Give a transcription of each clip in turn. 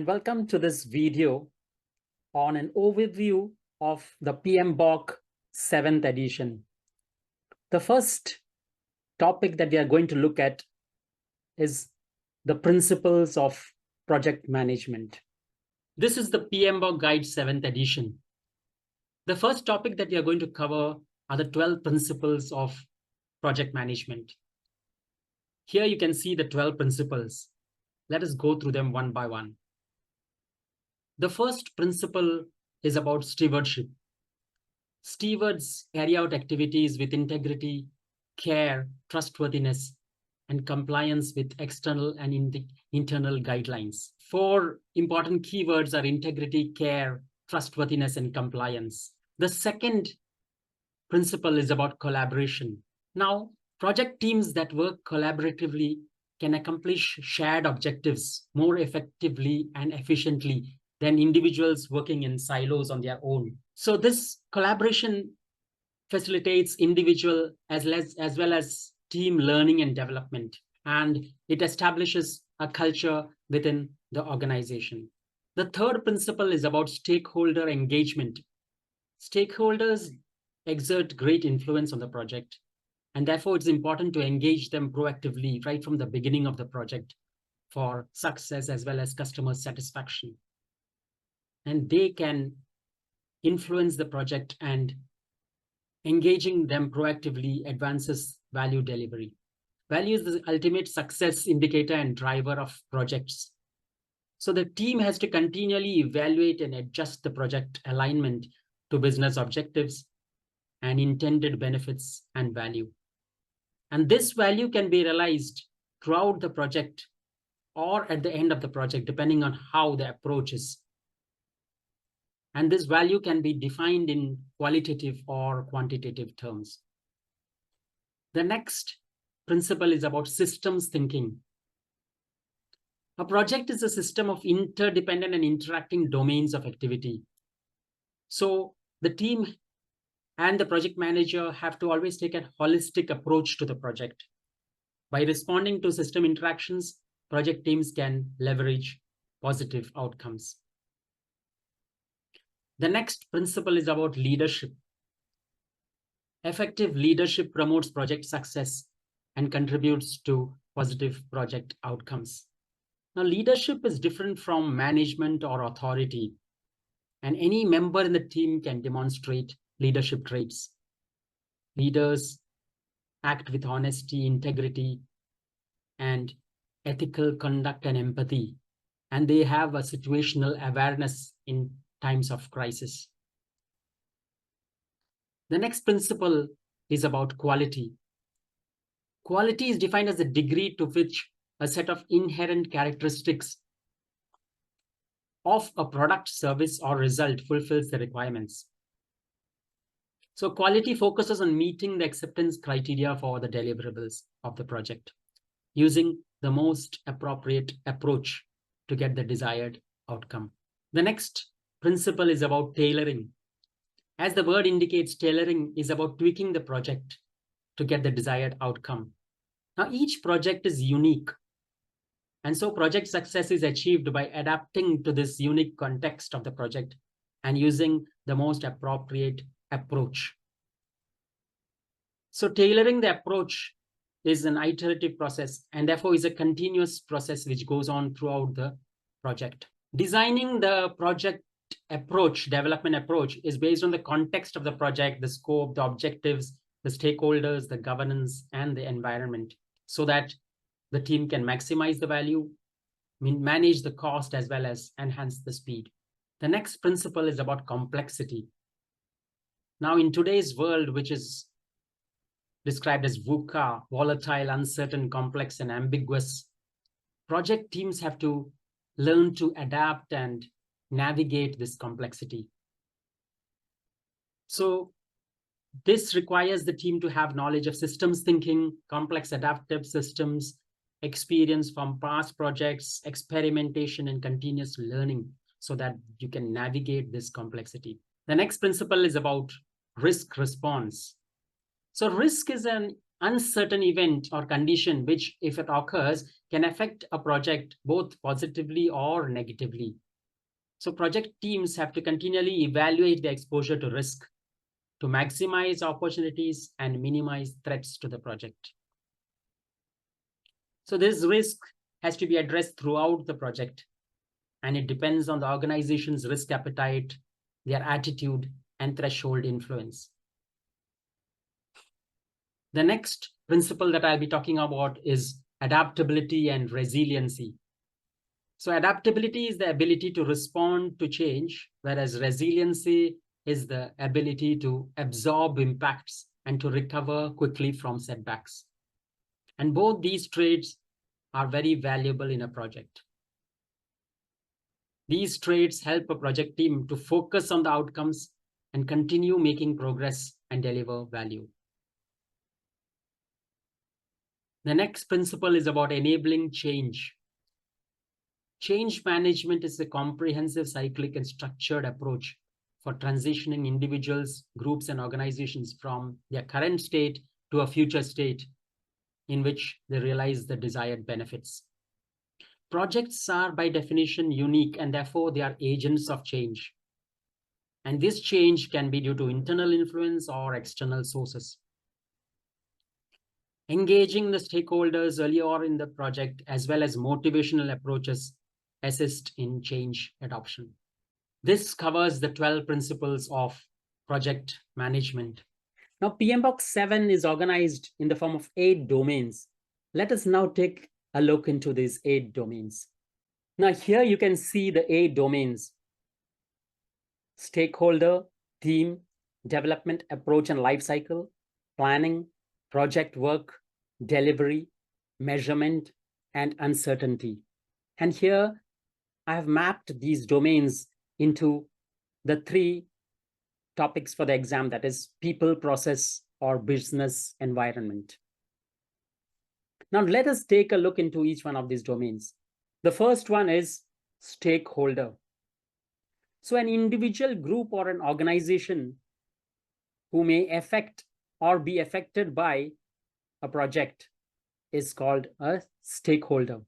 and welcome to this video on an overview of the Pmbok 7th edition. The first topic that we are going to look at is the principles of project management. This is the Pmbok Guide 7th edition. The first topic that we are going to cover are the 12 principles of project management. Here you can see the 12 principles. Let us go through them one by one. The first principle is about stewardship. Stewards carry out activities with integrity, care, trustworthiness, and compliance with external and internal guidelines. 4 important keywords are integrity, care, trustworthiness, and compliance. The second principle is about collaboration. Now, project teams that work collaboratively can accomplish shared objectives more effectively and efficiently than individuals working in silos on their own. So this collaboration facilitates individual as well as team learning and development, and it establishes a culture within the organization. The third principle is about stakeholder engagement. Stakeholders exert great influence on the project, and therefore it's important to engage them proactively right from the beginning of the project for success as well as customer satisfaction. And they can influence the project, and engaging them proactively advances value delivery. Value is the ultimate success indicator and driver of projects. So the team has to continually evaluate and adjust the project alignment to business objectives and intended benefits and value. And this value can be realized throughout the project or at the end of the project, depending on how the approach is. And this value can be defined in qualitative or quantitative terms. The next principle is about systems thinking. A project is a system of interdependent and interacting domains of activity. So the team and the project manager have to always take a holistic approach to the project. By responding to system interactions, project teams can leverage positive outcomes. The next principle is about leadership. Effective leadership promotes project success and contributes to positive project outcomes. Now, leadership is different from management or authority, and any member in the team can demonstrate leadership traits. Leaders act with honesty, integrity, and ethical conduct and empathy, and they have a situational awareness in times of crisis. The next principle is about quality. Quality is defined as the degree to which a set of inherent characteristics of a product, service, or result fulfills the requirements. So quality focuses on meeting the acceptance criteria for the deliverables of the project, using the most appropriate approach to get the desired outcome. The next principle is about tailoring. As the word indicates, tailoring is about tweaking the project to get the desired outcome. Now, each project is unique, and so project success is achieved by adapting to this unique context of the project and using the most appropriate approach. So tailoring the approach is an iterative process, and therefore is a continuous process which goes on throughout the project. Designing the project approach, development approach, is based on the context of the project, the scope, the objectives, the stakeholders, the governance, and the environment, so that the team can maximize the value, manage the cost, as well as enhance the speed. The next principle is about complexity. Now, in today's world, which is described as VUCA, volatile, uncertain, complex, and ambiguous, project teams have to learn to adapt and navigate this complexity. So this requires the team to have knowledge of systems thinking, complex adaptive systems, experience from past projects, experimentation, and continuous learning, so that you can navigate this complexity. The next principle is about risk response. So risk is an uncertain event or condition, which, if it occurs, can affect a project both positively or negatively. So project teams have to continually evaluate the exposure to risk to maximize opportunities and minimize threats to the project. So this risk has to be addressed throughout the project, and it depends on the organization's risk appetite, their attitude, and threshold influence. The next principle that I'll be talking about is adaptability and resiliency. So adaptability is the ability to respond to change, whereas resiliency is the ability to absorb impacts and to recover quickly from setbacks. And both these traits are very valuable in a project. These traits help a project team to focus on the outcomes and continue making progress and deliver value. The next principle is about enabling change. Change management is a comprehensive, cyclic, and structured approach for transitioning individuals, groups, and organizations from their current state to a future state in which they realize the desired benefits. Projects are by definition unique, and therefore they are agents of change. And this change can be due to internal influence or external sources. Engaging the stakeholders earlier in the project, as well as motivational approaches, assist in change adoption. This covers the 12 principles of project management. Now, Pmbok7 is organized in the form of 8 domains. Let us now take a look into these 8 domains. Now, here you can see the 8 domains: stakeholder, team, development, approach and life cycle, planning, project work, delivery, measurement, and uncertainty. And here I have mapped these domains into the 3 topics for the exam, that is people, process, or business environment. Now let us take a look into each one of these domains. The first one is stakeholder. So an individual, group, or an organization who may affect or be affected by a project is called a stakeholder.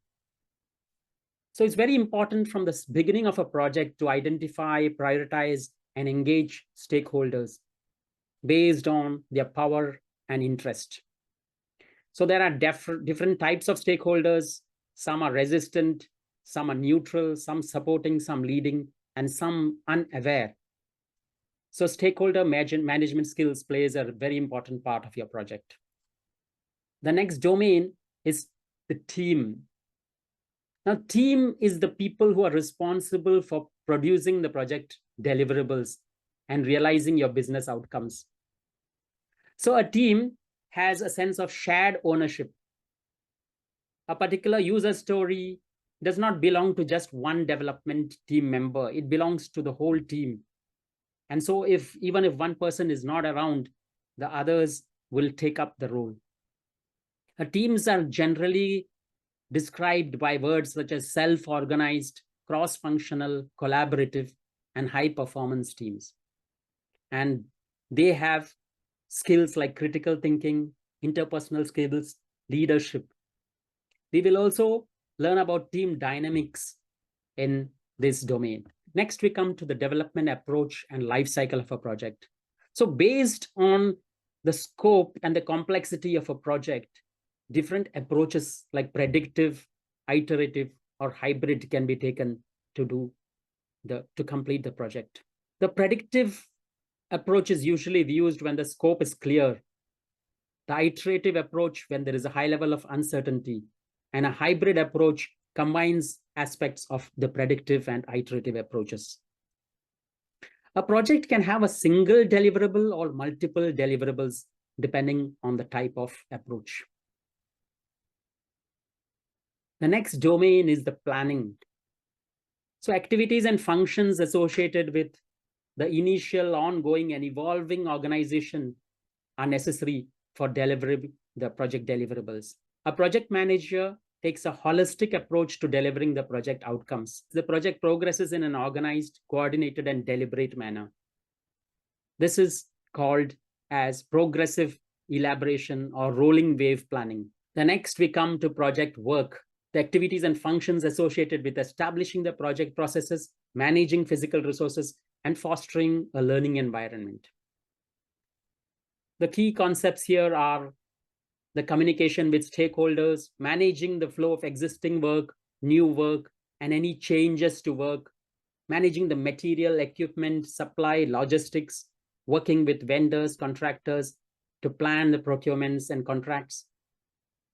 So it's very important from the beginning of a project to identify, prioritize, and engage stakeholders based on their power and interest. So there are different types of stakeholders. Some are resistant, some are neutral, some supporting, some leading, and some unaware. So stakeholder management skills plays a very important part of your project. The next domain is the team. Now, team is the people who are responsible for producing the project deliverables and realizing your business outcomes. So a team has a sense of shared ownership. A particular user story does not belong to just one development team member. It belongs to the whole team. And so even if one person is not around, the others will take up the role. Teams are generally described by words such as self-organized, cross-functional, collaborative, and high-performance teams. And they have skills like critical thinking, interpersonal skills, leadership. We will also learn about team dynamics in this domain. Next, we come to the development approach and life cycle of a project. So based on the scope and the complexity of a project, different approaches like predictive, iterative, or hybrid can be taken to complete the project. The predictive approach is usually used when the scope is clear. The iterative approach when there is a high level of uncertainty, and a hybrid approach combines aspects of the predictive and iterative approaches. A project can have a single deliverable or multiple deliverables depending on the type of approach. The next domain is the planning. So activities and functions associated with the initial, ongoing, and evolving organization are necessary for delivering the project deliverables. A project manager takes a holistic approach to delivering the project outcomes. The project progresses in an organized, coordinated, and deliberate manner. This is called as progressive elaboration, or rolling wave planning. The next we come to project work, the activities and functions associated with establishing the project processes, managing physical resources, and fostering a learning environment. The key concepts here are the communication with stakeholders, managing the flow of existing work, new work, and any changes to work, managing the material, equipment, supply, logistics, working with vendors, contractors to plan the procurements and contracts,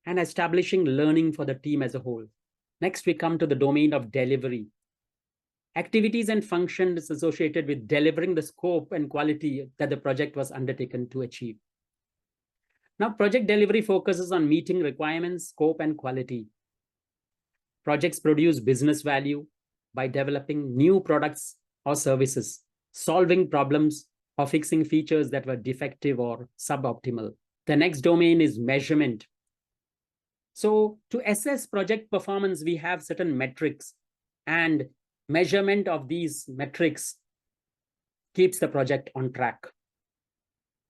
and establishing learning for the team as a whole. Next, we come to the domain of delivery. Activities and functions associated with delivering the scope and quality that the project was undertaken to achieve. Now, project delivery focuses on meeting requirements, scope, and quality. Projects produce business value by developing new products or services, solving problems, or fixing features that were defective or suboptimal. The next domain is measurement. So to assess project performance, we have certain metrics, and measurement of these metrics keeps the project on track.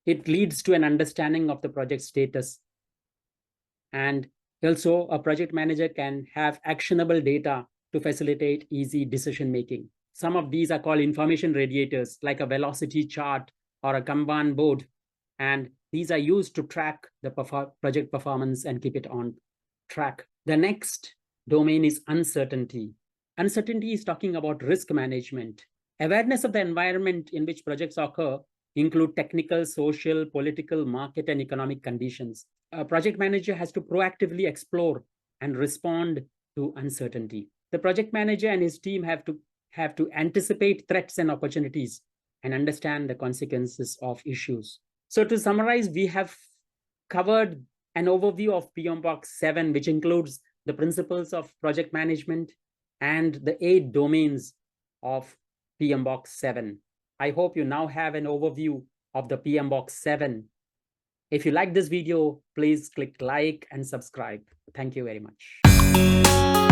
It leads to an understanding of the project status. And also, a project manager can have actionable data to facilitate easy decision making. Some of these are called information radiators, like a velocity chart or a Kanban board. And these are used to track the project performance and keep it on track. The next domain is uncertainty. Uncertainty is talking about risk management. Awareness of the environment in which projects occur include technical, social, political, market, and economic conditions. A project manager has to proactively explore and respond to uncertainty. The project manager and his team have to anticipate threats and opportunities and understand the consequences of issues. So to summarize, we have covered an overview of Pmbok7, which includes the principles of project management and the 8 domains of Pmbok7. I hope you now have an overview of the Pmbok7. If you like this video, please click like and subscribe. Thank you very much.